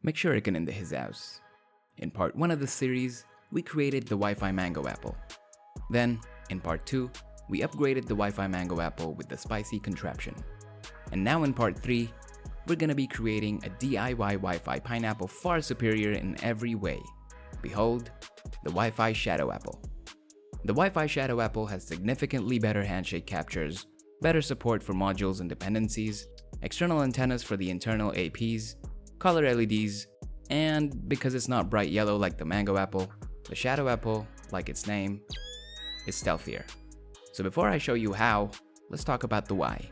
Make sure it can in his house. In part 1 of this series, we created the Wi-Fi Mangoapple. Then, in part 2, we upgraded the Wi-Fi Mangoapple with the spicy contraption. And now in part 3, we're gonna be creating a DIY Wi-Fi pineapple far superior in every way. Behold, the Wi-Fi Shadowapple. The Wi-Fi Shadowapple has significantly better handshake captures, better support for modules and dependencies, external antennas for the internal APs, color LEDs, and because it's not bright yellow like the Mangoapple, the Shadowapple, like its name, is stealthier. So before I show you how, let's talk about the why.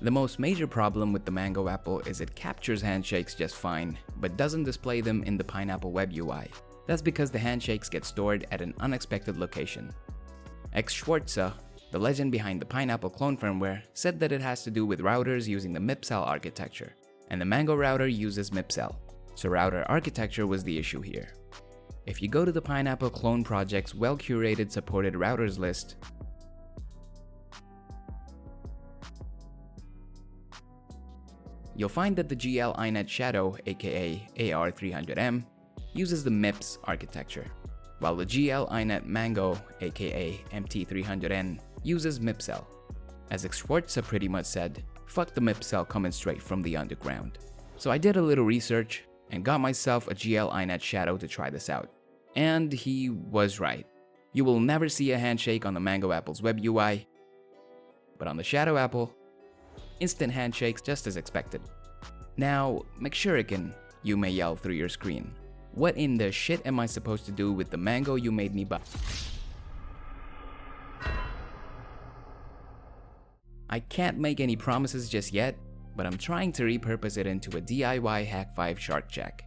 The most major problem with the Mangoapple is it captures handshakes just fine, but doesn't display them in the Pineapple web UI. That's because the handshakes get stored at an unexpected location. xchwarze, the legend behind the Pineapple clone firmware, said that it has to do with routers using the MIPCell architecture, and the Mango router uses MIPCell, so router architecture was the issue here. If you go to the Pineapple clone project's well-curated supported routers list, you'll find that the gl.inet Shadow, aka AR300M, uses the MIPS architecture, while the gl.inet Mango, aka MT300N, uses MIPCell. As xchwarze pretty much said, fuck the MIPCell coming straight from the underground. So I did a little research and got myself a gl.inet Shadow to try this out. And he was right. You will never see a handshake on the Mangoapple's web UI, but on the Shadowapple, instant handshakes just as expected. Now, McShuriken, you may yell through your screen. What in the shit am I supposed to do with the Mango you made me buy? I can't make any promises just yet, but I'm trying to repurpose it into a DIY Hack 5 Shark Jack.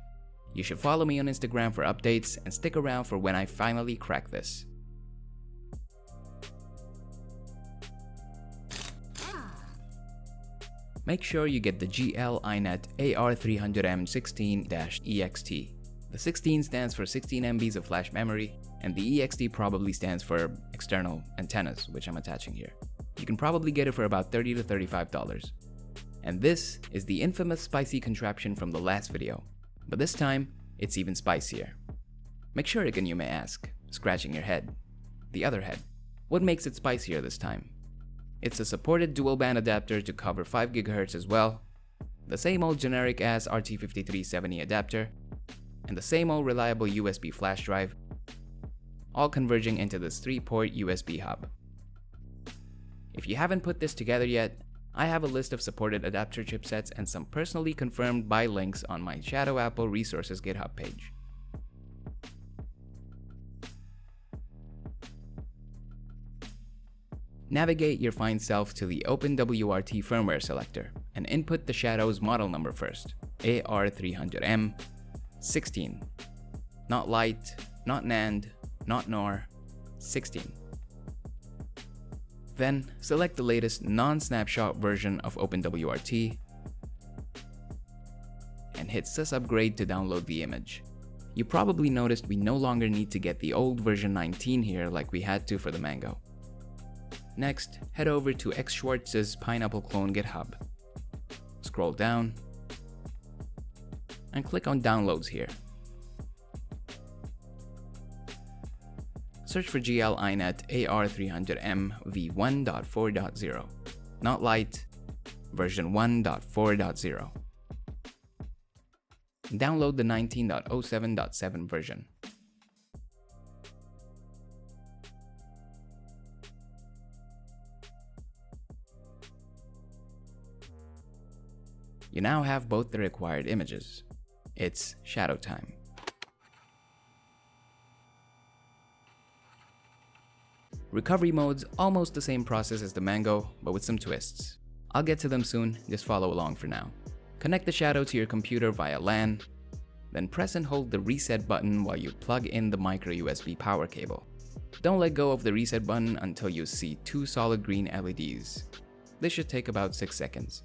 You should follow me on Instagram for updates and stick around for when I finally crack this. Make sure you get the gl.inet AR300M16-EXT. The 16 stands for 16 MBs of flash memory, and the EXT probably stands for external antennas, which I'm attaching here. You can probably get it for about $30 to $35. And this is the infamous spicy contraption from the last video, but this time, it's even spicier. McShuriken, you may ask, scratching your head. The other head. What makes it spicier this time? It's a supported dual band adapter to cover 5 GHz as well, the same old generic ass RT5370 adapter, and the same old reliable USB flash drive, all converging into this 3-port USB hub. If you haven't put this together yet, I have a list of supported adapter chipsets and some personally confirmed buy links on my Shadowapple resources GitHub page. Navigate your fine self to the OpenWRT firmware selector and input the Shadow's model number first, AR300M16. Not light, not NAND, not NOR, 16. Then, select the latest non-snapshot version of OpenWRT and hit sysupgrade to download the image. You probably noticed we no longer need to get the old version 19 here like we had to for the Mango. Next, head over to xchwarze's Pineapple clone GitHub. Scroll down and click on Downloads here. Search for gl.inet AR300M v1.4.0, not light, version 1.4.0. Download the 19.07.7 version. You now have both the required images. It's shadow time. Recovery mode's almost the same process as the Mango, but with some twists. I'll get to them soon, just follow along for now. Connect the Shadow to your computer via LAN, then press and hold the reset button while you plug in the micro USB power cable. Don't let go of the reset button until you see 2 solid green LEDs. This should take about 6 seconds.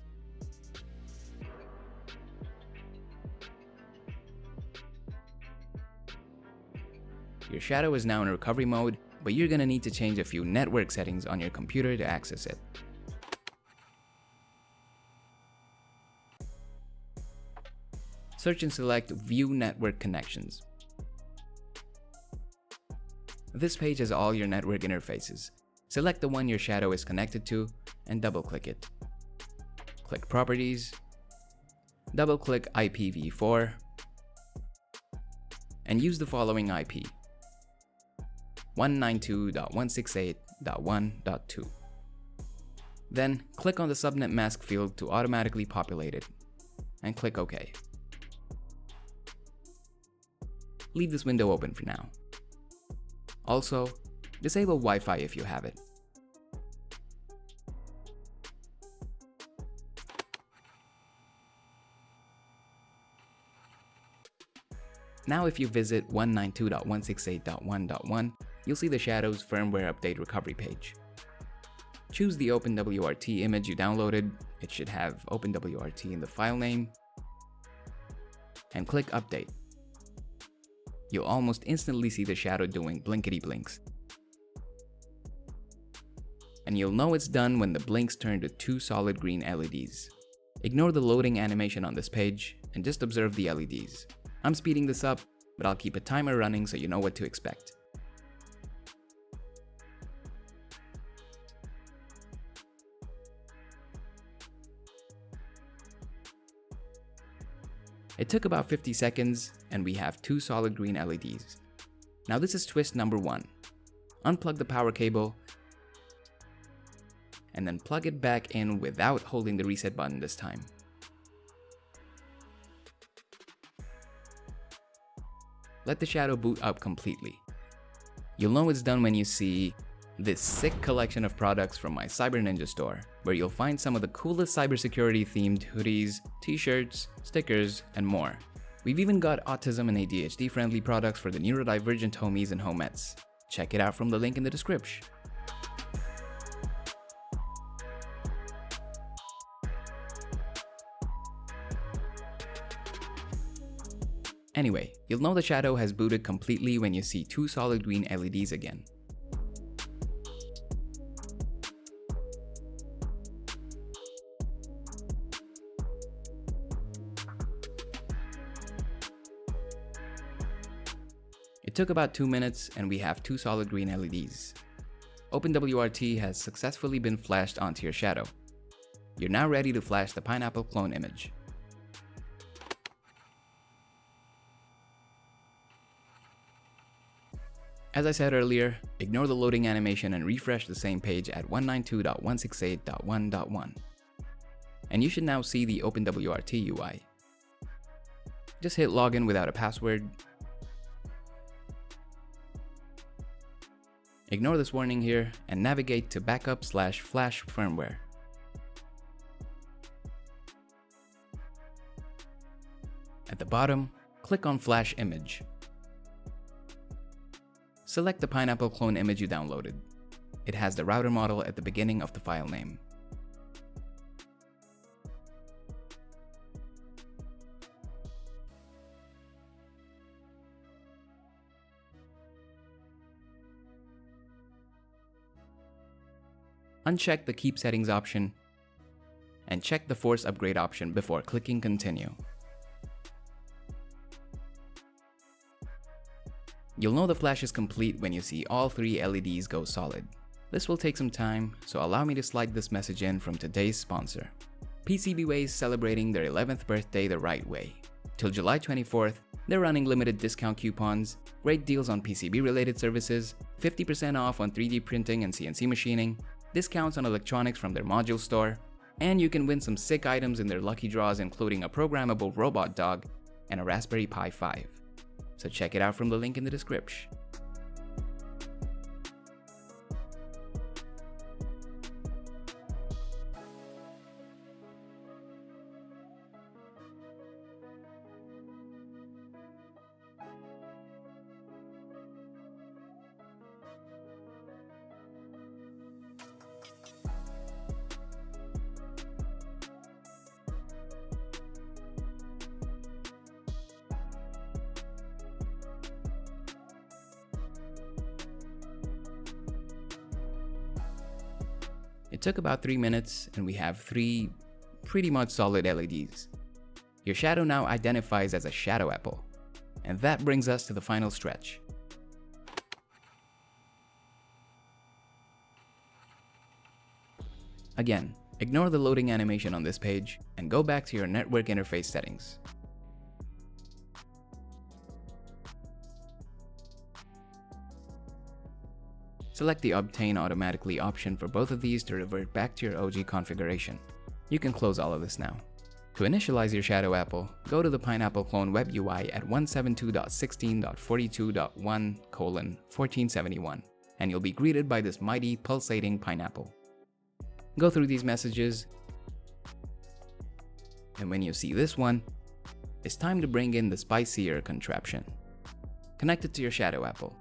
Your Shadow is now in recovery mode, but you're gonna need to change a few network settings on your computer to access it. search and select View Network Connections. This page has all your network interfaces. Select the one your shadow is connected to and double-click it. Click Properties, double-click IPv4, and use the following IP: 192.168.1.2. Then click on the subnet mask field to automatically populate it, and click OK. Leave this window open for now. Also, disable Wi-Fi if you have it. Now if you visit 192.168.1.1, you'll see the Shadow's firmware update recovery page. Choose the OpenWRT image you downloaded, it should have OpenWRT in the file name, and click Update. You'll almost instantly see the Shadow doing blinkety blinks. And you'll know it's done when the blinks turn to 2 solid green LEDs. Ignore the loading animation on this page and just observe the LEDs. I'm speeding this up, but I'll keep a timer running so you know what to expect. It took about 50 seconds, and we have 2 solid green LEDs. Now this is twist number 1. Unplug the power cable, and then plug it back in without holding the reset button this time. Let the Shadow boot up completely. You'll know it's done when you see this sick collection of products from my Cyber Ninja store, where you'll find some of the coolest cybersecurity themed hoodies, t-shirts, stickers, and more. We've even got autism and ADHD friendly products for the neurodivergent homies and homettes. Check it out from the link in the description. Anyway, you'll know the Shadow has booted completely when you see 2 solid green LEDs again. It took about 2 minutes and we have 2 solid green LEDs. OpenWRT has successfully been flashed onto your Shadow. You're now ready to flash the pineapple clone image. As I said earlier, ignore the loading animation and refresh the same page at 192.168.1.1. And you should now see the OpenWRT UI. Just hit login without a password. Ignore this warning here and navigate to backup/flash firmware. At the bottom, click on Flash Image. Select the pineapple clone image you downloaded. It has the router model at the beginning of the file name. Uncheck the Keep Settings option and check the Force Upgrade option before clicking Continue. You'll know the flash is complete when you see all 3 LEDs go solid. This will take some time, so allow me to slide this message in from today's sponsor. PCBWay is celebrating their 11th birthday the right way. Till July 24th, they're running limited discount coupons, great deals on PCB-related services, 50% off on 3D printing and CNC machining, discounts on electronics from their module store, and you can win some sick items in their lucky draws, including a programmable robot dog and a Raspberry Pi 5. So check it out from the link in the description. It took about 3 minutes and we have 3 pretty much solid LEDs. Your shadow now identifies as a Shadowapple. And that brings us to the final stretch. Again, ignore the loading animation on this page and go back to your network interface settings. Select the Obtain Automatically option for both of these to revert back to your OG configuration. You can close all of this now. To initialize your Shadowapple, go to the Pineapple Clone Web UI at 172.16.42.1:1471, and you'll be greeted by this mighty pulsating pineapple. Go through these messages, and when you see this one, it's time to bring in the spicier contraption. Connect it to your Shadowapple.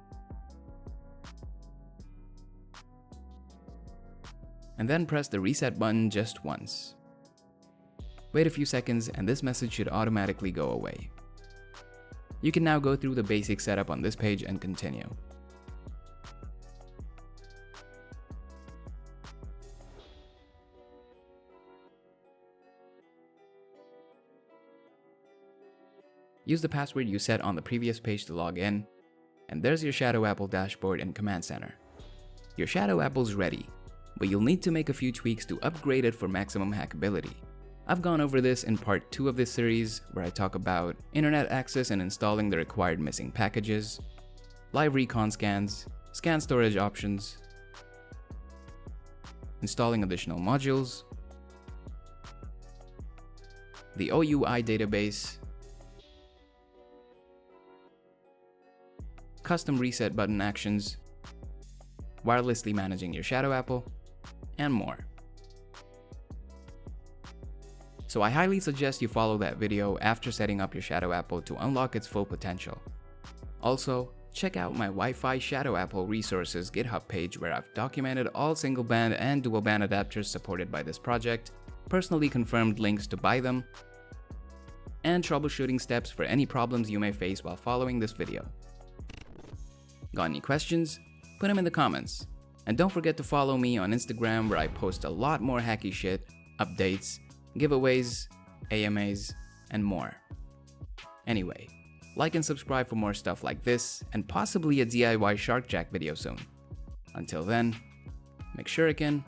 And then press the reset button just once. Wait a few seconds and this message should automatically go away. You can now go through the basic setup on this page and continue. Use the password you set on the previous page to log in, and there's your Shadowapple dashboard and command center. Your Shadawapple's ready, but you'll need to make a few tweaks to upgrade it for maximum hackability. I've gone over this in part 2 of this series, where I talk about internet access and installing the required missing packages, live recon scans, scan storage options, installing additional modules, the OUI database, custom reset button actions, wirelessly managing your Shadowapple, and more. So I highly suggest you follow that video after setting up your Shadowapple to unlock its full potential. Also, check out my Wi-Fi Shadowapple resources GitHub page where I've documented all single band and dual band adapters supported by this project, personally confirmed links to buy them, and troubleshooting steps for any problems you may face while following this video. Got any questions? Put them in the comments. And don't forget to follow me on Instagram where I post a lot more hacky shit, updates, giveaways, AMAs, and more. Anyway, like and subscribe for more stuff like this, and possibly a DIY Shark Jack video soon. Until then, make shuriken,